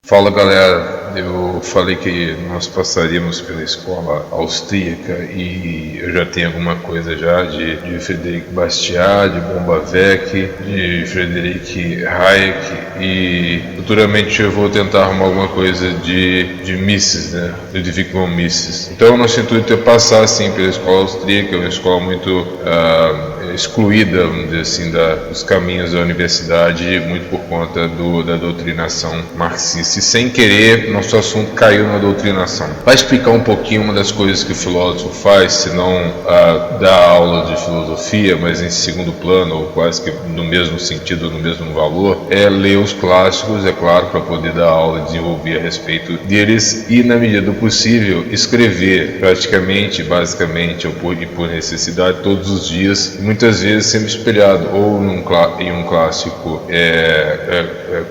Fala galera, eu falei que nós passaríamos pela escola austríaca e eu já tenho alguma coisa já de Frederic Bastiat, de Bombaveck, de Friedrich Hayek e futuramente eu vou tentar arrumar alguma coisa de Mises, né? Ludwig von Mises. Então o nosso intuito é passar assim pela escola austríaca, uma escola muito excluída, vamos dizer assim, dos caminhos da universidade, muito por conta da doutrinação marxista. E sem querer, nosso assunto caiu na doutrinação. Vai explicar um pouquinho uma das coisas que o filósofo faz, se não dar aula de filosofia, mas em segundo plano, ou quase que no mesmo sentido, no mesmo valor, é ler os clássicos, é claro, para poder dar aula e desenvolver a respeito deles e, na medida do possível, escrever praticamente, basicamente, ou por necessidade, todos os dias, muitas vezes sendo espelhado ou em um clássico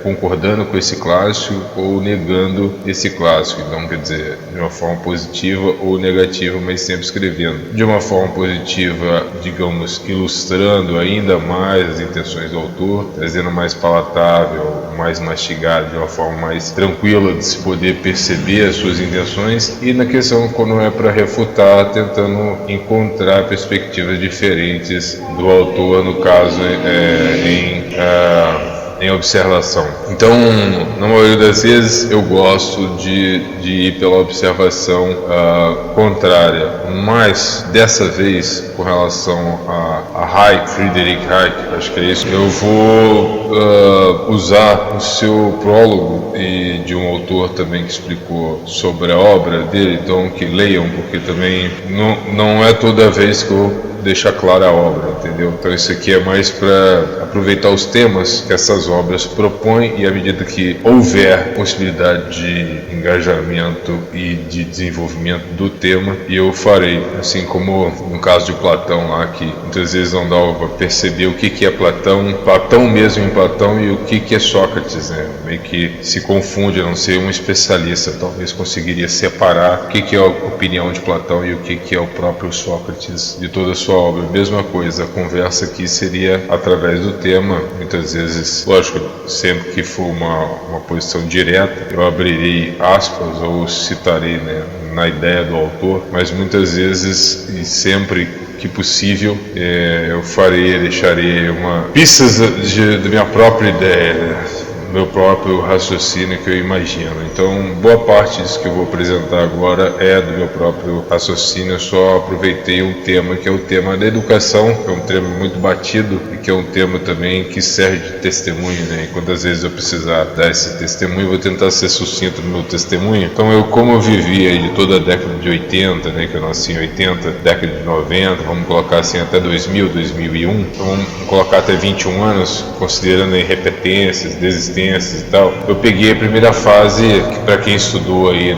concordando com esse clássico ou negando esse clássico. Então, quer dizer, de uma forma positiva ou negativa, mas sempre escrevendo. De uma forma positiva, digamos, ilustrando ainda mais as intenções do autor, trazendo mais palatável, mais mastigado, de uma forma mais tranquila de se poder perceber as suas intenções, e na questão quando é para refutar, tentando encontrar perspectivas diferentes do autor, no caso em observação. Então, na maioria das vezes eu gosto de ir pela observação contrária, mas dessa vez, com relação a Hayek, Friedrich Hayek, acho que é isso, eu vou usar o seu prólogo e de um autor também que explicou sobre a obra dele, então que leiam, porque também não é toda vez que eu deixar clara a obra, entendeu? Então isso aqui é mais para aproveitar os temas que essas obras propõem e à medida que houver possibilidade de engajamento e de desenvolvimento do tema, eu farei, assim como no caso de Platão lá, que muitas vezes não dá para perceber o que é Platão mesmo em Platão e o que é Sócrates, né? Meio que se confunde, a não ser um especialista, talvez conseguiria separar o que é a opinião de Platão e o que é o próprio Sócrates de toda a sua obra. Mesma coisa, a conversa aqui seria através do tema, muitas vezes, lógico, sempre que for uma posição direta, eu abrirei aspas ou citarei, né, na ideia do autor, mas muitas vezes e sempre que possível eu deixarei pistas da minha própria ideia, né? Meu próprio raciocínio que eu imagino. Então, boa parte disso que eu vou apresentar agora é do meu próprio raciocínio. Eu só aproveitei um tema que é o tema da educação, que é um tema muito batido e que é um tema também que serve de testemunho, né? E quantas vezes eu precisar dar esse testemunho, vou tentar ser sucinto no meu testemunho. Então, como eu vivi aí de toda a década de 80, né, que eu nasci em 80, década de 90, vamos colocar assim até 2000, 2001, então vamos colocar até 21 anos, considerando aí repetências, desistências e tal. Eu peguei a primeira fase, que para quem estudou aí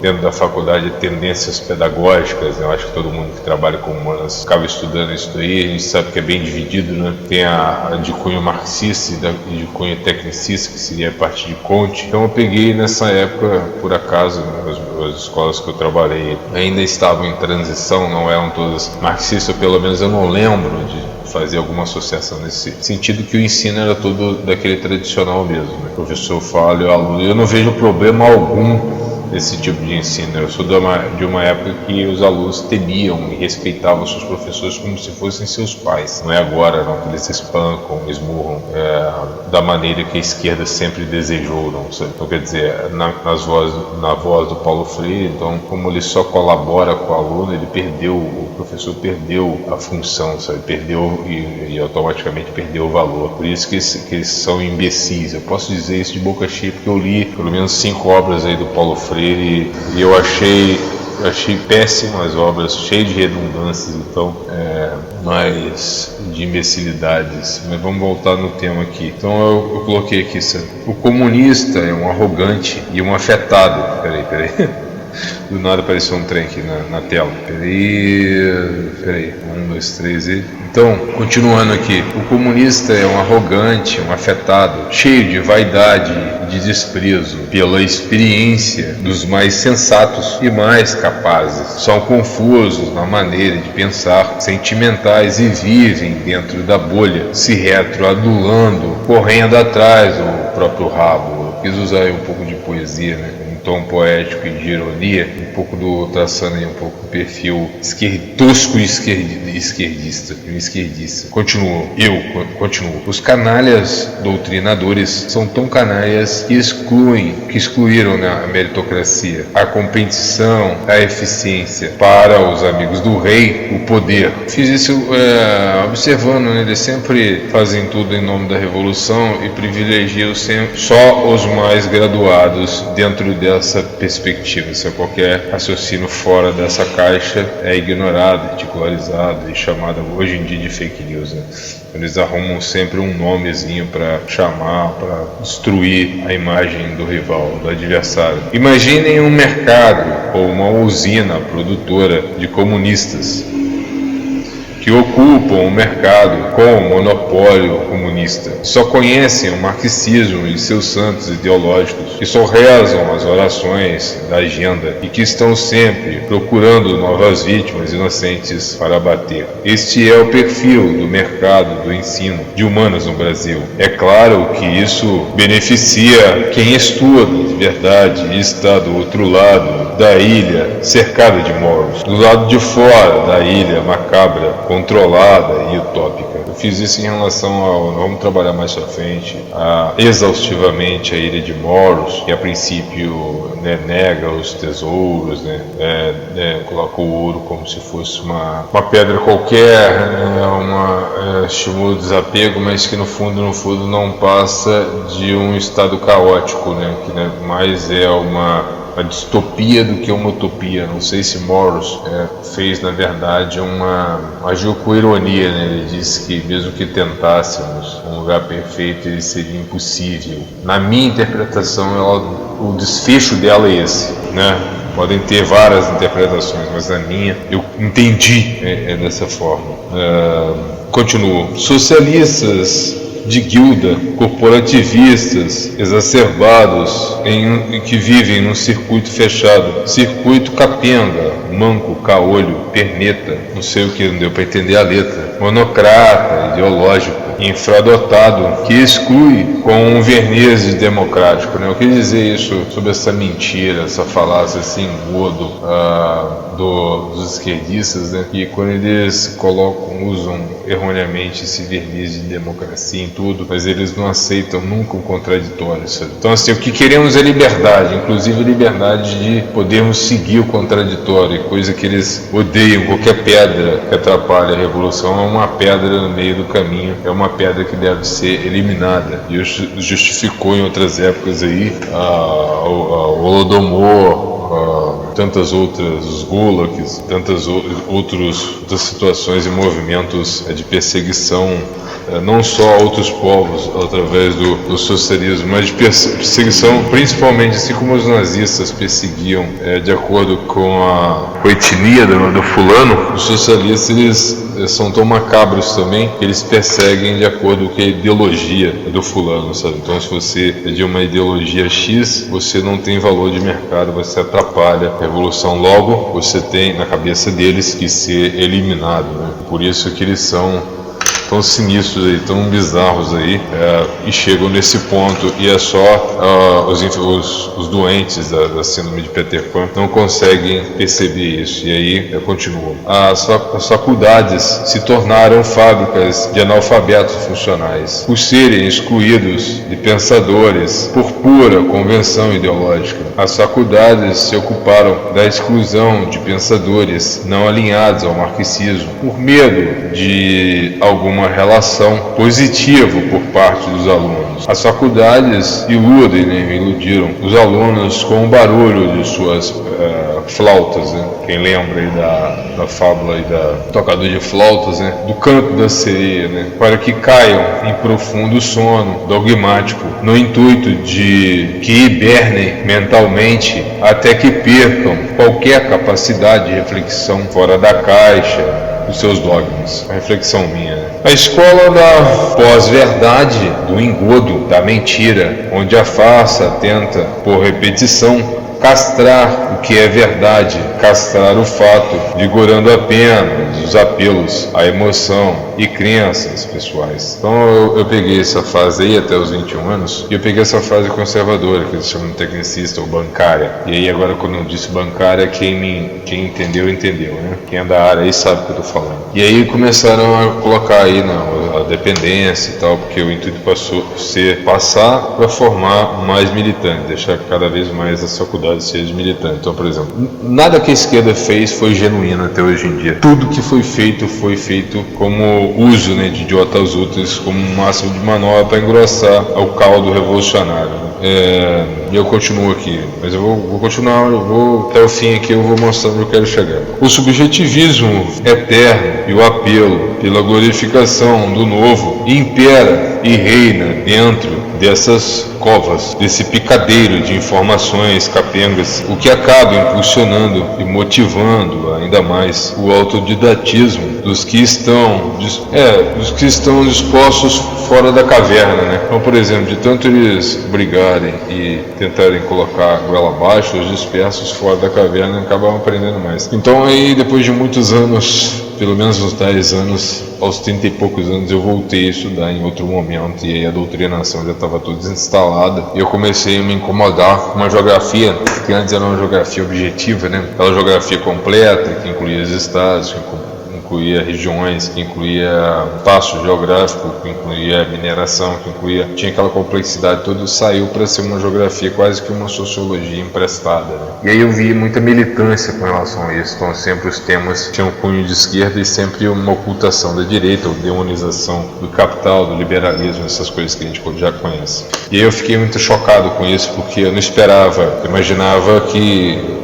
dentro da faculdade de tendências pedagógicas, eu acho que todo mundo que trabalha com humanas acaba estudando isso aí, a gente sabe que é bem dividido, né? Tem a de cunho marxista e de cunho tecnicista, que seria a parte de Comte. Então eu peguei nessa época, por acaso, né, as escolas que eu trabalhei ainda estavam em transição, não eram todas marxistas, pelo menos eu não lembro de fazer alguma associação nesse sentido, que o ensino era todo daquele tradicional mesmo, né? O professor fala e o aluno, eu não vejo problema algum desse tipo de ensino. Eu sou de uma época que os alunos temiam e respeitavam seus professores como se fossem seus pais. Não é agora, não, que eles espancam, esmurram da maneira que a esquerda sempre desejou, não sei. Então, quer dizer, na voz do Paulo Freire, então, como ele só colabora com o aluno, o professor perdeu a função, sabe? Perdeu e automaticamente perdeu o valor. Por isso que eles são imbecis. Eu posso dizer isso de boca cheia porque eu li pelo menos 5 obras aí do Paulo Freire e eu achei péssimas obras, cheias de redundâncias, então, mais de imbecilidades. Mas vamos voltar no tema aqui. Então eu coloquei aqui, sabe? O comunista é um arrogante e um afetado. Peraí. Do nada apareceu um trem aqui na tela. Peraí. 1, 2, 3 e... Então, continuando aqui, o comunista é um arrogante, um afetado, cheio de vaidade e de desprezo pela experiência dos mais sensatos e mais capazes. São confusos na maneira de pensar, sentimentais e vivem dentro da bolha, se retroadulando, correndo atrás do próprio rabo, quis usar aí um pouco de poesia, né? Um tom poético e de ironia, um pouco traçando aí um pouco o perfil tosco e esquerdista. Continuo. Os canalhas doutrinadores são tão canalhas que excluíram a meritocracia, a competição, a eficiência. Para os amigos do rei, o poder. Fiz isso observando, né? Eles sempre fazem tudo em nome da revolução e privilegiam só os mais graduados dentro dessa perspectiva. Se qualquer raciocínio fora dessa caixa é ignorado, ridicularizado e chamado hoje em dia de fake news, né? Eles arrumam sempre um nomezinho para chamar, para destruir a imagem do rival, do adversário. Imaginem um mercado ou uma usina produtora de comunistas que ocupam o mercado com o monopólio comunista. Só conhecem o marxismo e seus santos ideológicos, que só rezam as orações da agenda e que estão sempre procurando novas vítimas inocentes para abater. Este é o perfil do mercado do ensino de humanas no Brasil. É claro que isso beneficia quem estuda de verdade e está do outro lado da ilha cercada de morros, do lado de fora da ilha macabra, controlada e utópica. Eu fiz isso em relação ao, vamos trabalhar mais pra frente, exaustivamente a ilha de Moros, que a princípio nega os tesouros, coloca o ouro como se fosse uma pedra qualquer, estimula o desapego, mas que no fundo não passa de um estado caótico, que mais é uma distopia do que uma utopia. Não sei se Moros fez, na verdade, agiu com ironia, né? Ele disse que mesmo que tentássemos um lugar perfeito, ele seria impossível. Na minha interpretação, o desfecho dela é esse, né? Podem ter várias interpretações, mas na minha eu entendi dessa forma. Continuo. Socialistas de guilda, corporativistas exacerbados que vivem num circuito fechado, circuito capenga, manco, caolho, perneta, não sei o que, não deu para entender a letra, monocrata, ideológico, infradotado, que exclui com um verniz democrático, né? Eu queria dizer isso sobre essa mentira, essa falácia assim, engodo dos esquerdistas, né? Que quando eles usam erroneamente esse verniz de democracia em tudo, mas eles não aceitam nunca o contraditório, sabe? Então assim, o que queremos é liberdade, inclusive liberdade de podermos seguir o contraditório, coisa que eles odeiam. Qualquer pedra que atrapalha a revolução é uma pedra no meio do caminho, é uma pedra que deve ser eliminada. E justificou em outras épocas aí o Holodomor, tantas outras, os gulags, tantas outras situações e movimentos de perseguição, não só a outros povos através do socialismo, mas de perseguição principalmente, assim como os nazistas perseguiam de acordo com a etnia do fulano. Os socialistas, eles são tão macabros também que eles perseguem de acordo com a ideologia do fulano, sabe? Então, se você é de uma ideologia X, você não tem valor de mercado, você atrapalha a revolução. Logo, você tem na cabeça deles que ser eliminado, né? Por isso que eles são tão sinistros aí, tão bizarros aí, e chegam nesse ponto, e é só os doentes da síndrome de Peter Pan não conseguem perceber isso. E aí continua. As faculdades se tornaram fábricas de analfabetos funcionais, por serem excluídos de pensadores por pura convenção ideológica. As faculdades se ocuparam da exclusão de pensadores não alinhados ao marxismo, por medo de alguma relação positiva por parte dos alunos. As faculdades iludiram os alunos com o barulho de suas flautas, né? Quem lembra aí da fábula aí da tocador de flautas, né? Do canto da sereia, né? Para que caiam em profundo sono dogmático, no intuito de que hibernem mentalmente até que percam qualquer capacidade de reflexão fora da caixa dos seus dogmas. A reflexão minha, né? A escola da pós-verdade, do engodo, da mentira, onde a farsa tenta, por repetição, castrar o que é verdade, castrar o fato, vigorando apenas os apelos à emoção e crenças pessoais. Então eu peguei essa fase aí até os 21 anos, e eu peguei essa fase conservadora, que eles chamam de tecnicista ou bancária. E aí agora, quando eu disse bancária, quem entendeu, né? Quem é da área aí sabe o que eu tô falando. E aí começaram a colocar aí a dependência e tal, porque o intuito passou a ser passar para formar mais militantes, deixar cada vez mais as faculdades cheias de militantes. Então, por exemplo, nada que a esquerda fez foi genuíno até hoje em dia. Tudo que foi feito como uso, né, de idiotas úteis, como um máximo de manobra para engrossar o caldo revolucionário. E eu continuo aqui, mas eu vou continuar, eu vou até o fim aqui, eu vou mostrar onde eu quero chegar. O subjetivismo eterno e o apelo pela glorificação do novo impera e reina dentro dessas covas, desse picadeiro de informações capengas, o que acaba impulsionando e motivando ainda mais o autodidatismo dos que estão dispostos fora da caverna, né? Então, por exemplo, de tanto eles brigarem e tentarem colocar a goela abaixo, os dispersos fora da caverna acabam aprendendo mais. Então aí, depois de muitos anos, pelo menos uns 10 anos, aos 30 e poucos anos, eu voltei a estudar em outro momento, e aí a doutrinação já estava toda instalada, e eu comecei a me incomodar com uma geografia, que antes era uma geografia objetiva, né? Aquela geografia completa, que incluía os estados, que incluía regiões, que incluía espaço geográfico, que incluía mineração, tinha aquela complexidade toda, saiu para ser uma geografia quase que uma sociologia emprestada, né? E aí eu vi muita militância com relação a isso. Então sempre os temas tinham um cunho de esquerda e sempre uma ocultação da direita, ou demonização do capital, do liberalismo, essas coisas que a gente já conhece. E aí eu fiquei muito chocado com isso, porque eu não esperava, eu imaginava que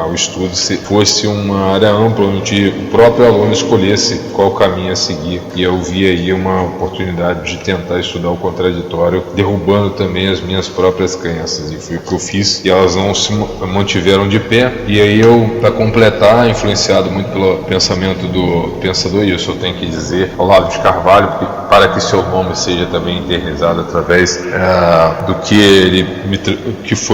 o estudo fosse uma área ampla, onde o próprio aluno escolhesse qual caminho a seguir. E eu vi aí uma oportunidade de tentar estudar o contraditório, derrubando também as minhas próprias crenças. E foi o que eu fiz, e elas não se mantiveram de pé. E aí eu, para completar, influenciado muito pelo pensamento do pensador, e isso eu tenho que dizer, Olavo de Carvalho, para que seu nome seja também eternizado através do que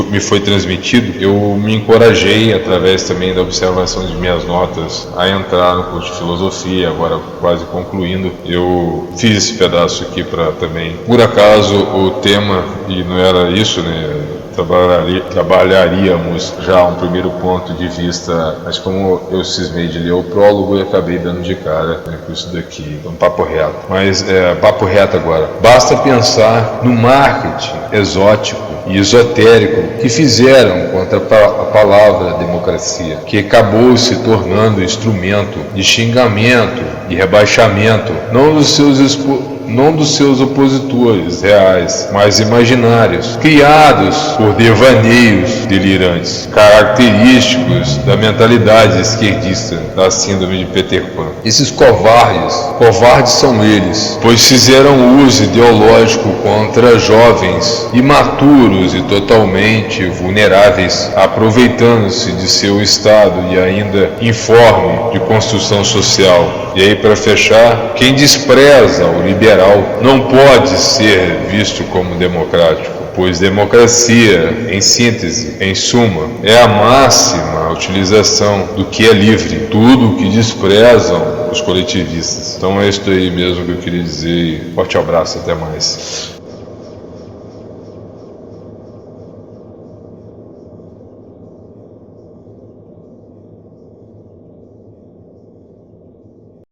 me foi transmitido, eu me encorajei, através também da observação de minhas notas, a entrar no curso de filosofia. Agora quase concluindo, eu fiz esse pedaço aqui para também, por acaso o tema, e não era isso, né, trabalharíamos já um primeiro ponto de vista, mas como eu cismei de ler o prólogo, eu acabei dando de cara, né, com isso daqui, um papo reto. Mas papo reto agora, basta pensar no marketing exótico e esotérico que fizeram contra a palavra democracia, que acabou se tornando instrumento de xingamento e rebaixamento, não dos seus opositores reais, mas imaginários, criados por devaneios delirantes, característicos da mentalidade esquerdista, da síndrome de Peter Pan. Esses covardes são eles, pois fizeram uso ideológico contra jovens imaturos e totalmente vulneráveis, aproveitando-se de seu estado e ainda informe de construção social. E aí, para fechar, quem despreza o liberal não pode ser visto como democrático, pois democracia, em síntese, em suma, é a máxima utilização do que é livre, tudo o que desprezam os coletivistas. Então é isso aí mesmo que eu queria dizer. Forte abraço, até mais.